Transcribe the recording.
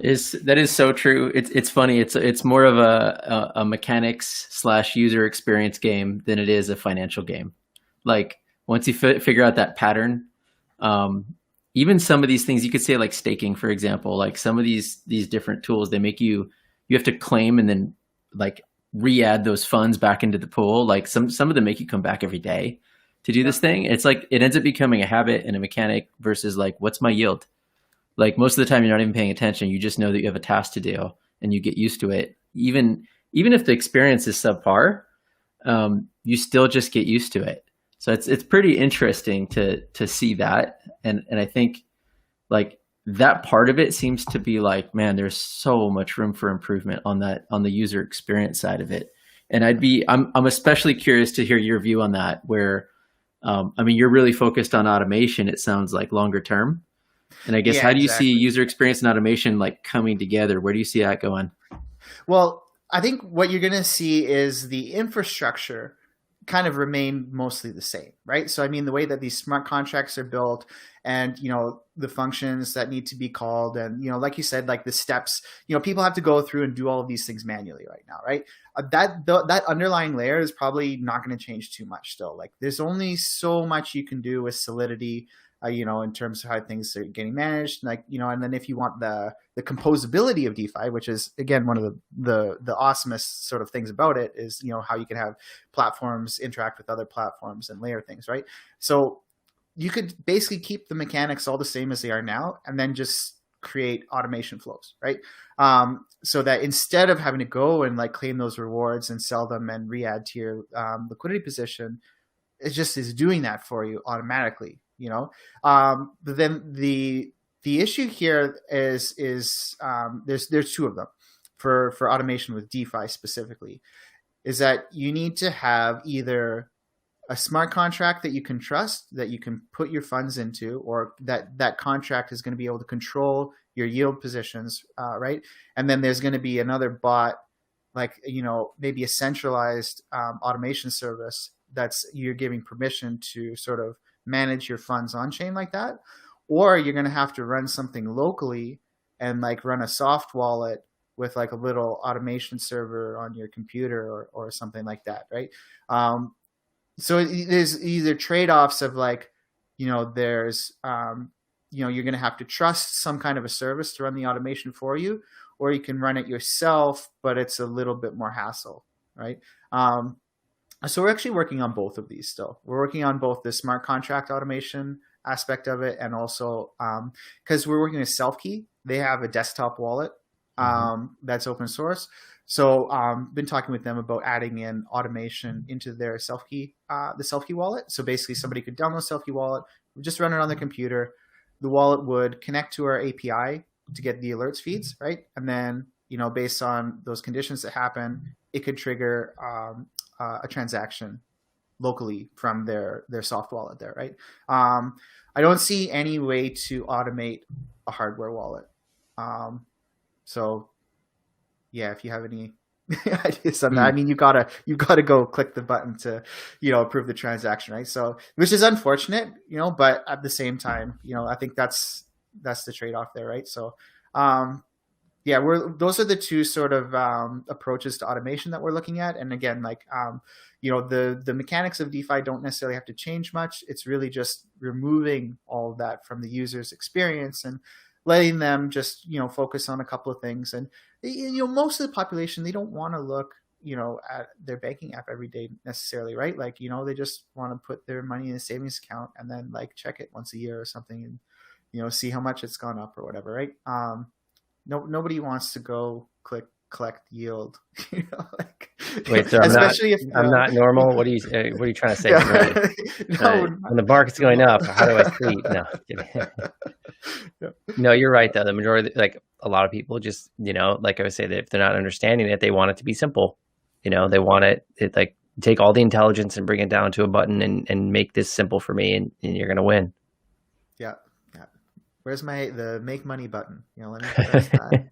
Is that is so true. It's funny. It's more of a mechanics slash user experience game than it is a financial game. Like once you figure out that pattern, um, even some of these things you could say like staking, for example, like some of these different tools they make you have to claim and then like re-add those funds back into the pool. Like some of them make you come back every day to do Yeah. this thing. It's like it ends up becoming a habit and a mechanic versus like what's my yield? Like most of the time you're not even paying attention. You just know that you have a task to do and you get used to it. Even if the experience is subpar, you still just get used to it. So it's pretty interesting to see that. And I think like that part of it seems to be like, man, there's so much room for improvement on that, on the user experience side of it. And I'm especially curious to hear your view on that, where, I mean, you're really focused on automation. It sounds like longer term. And I guess Yeah, how do you see exactly. user experience and automation like coming together? Where do you see that going? Well, I think what you're going to see is the infrastructure kind of remain mostly the same, right? So, I mean, the way that these smart contracts are built and, the functions that need to be called and, like you said, like the steps, people have to go through and do all of these things manually right now, right? That underlying layer is probably not going to change too much still. Like there's only so much you can do with Solidity, in terms of how things are getting managed, like, and then if you want the composability of DeFi, which is again one of the awesomest sort of things about it, is how you can have platforms interact with other platforms and layer things, right? So you could basically keep the mechanics all the same as they are now, and then just create automation flows, right? So that instead of having to go and like claim those rewards and sell them and re-add to your liquidity position, it just is doing that for you automatically, but then the issue here is there's two of them for automation with DeFi specifically, is that you need to have either a smart contract that you can trust, that you can put your funds into, or that contract is going to be able to control your yield positions, right? And then there's going to be another bot, like maybe a centralized automation service that's you're giving permission to sort of manage your funds on chain like that, or you're going to have to run something locally and like run a soft wallet with like a little automation server on your computer or something like that, right? So there's either trade-offs of like, there's, you're going to have to trust some kind of a service to run the automation for you, or you can run it yourself, but it's a little bit more hassle, right? So we're actually working on both of these still. We're working on both the smart contract automation aspect of it, and also because we're working with Selfkey. They have a desktop wallet that's open source. So been talking with them about adding in automation into their Selfkey, the Selfkey wallet. So basically somebody could download Selfkey wallet, just run it on their computer. The wallet would connect to our API to get the alerts feeds, right? And then, based on those conditions that happen, it could trigger a transaction locally from their soft wallet there, right? I don't see any way to automate a hardware wallet. So yeah, if you have any ideas on that, I mean, you gotta go click the button to, approve the transaction, right? So, which is unfortunate, but at the same time, I think that's the trade-off there, right? So, yeah, those are the two sort of approaches to automation that we're looking at. And again, like, the mechanics of DeFi don't necessarily have to change much. It's really just removing all of that from the user's experience and letting them just, focus on a couple of things. And, most of the population, they don't want to look, at their banking app every day necessarily, right? Like, they just want to put their money in a savings account and then like check it once a year or something and, see how much it's gone up or whatever, right? Nobody wants to go collect yield, like, Wait, so especially if I'm not normal. What are you trying to say? yeah. No, when the market's going up, how do I sleep? No, yeah. No, you're right though. The majority, like a lot of people just, like I would say, that if they're not understanding it, they want it to be simple. They want it like take all the intelligence and bring it down to a button and make this simple for me and you're going to win. Yeah. Yeah. Where's the make money button? Let me press that.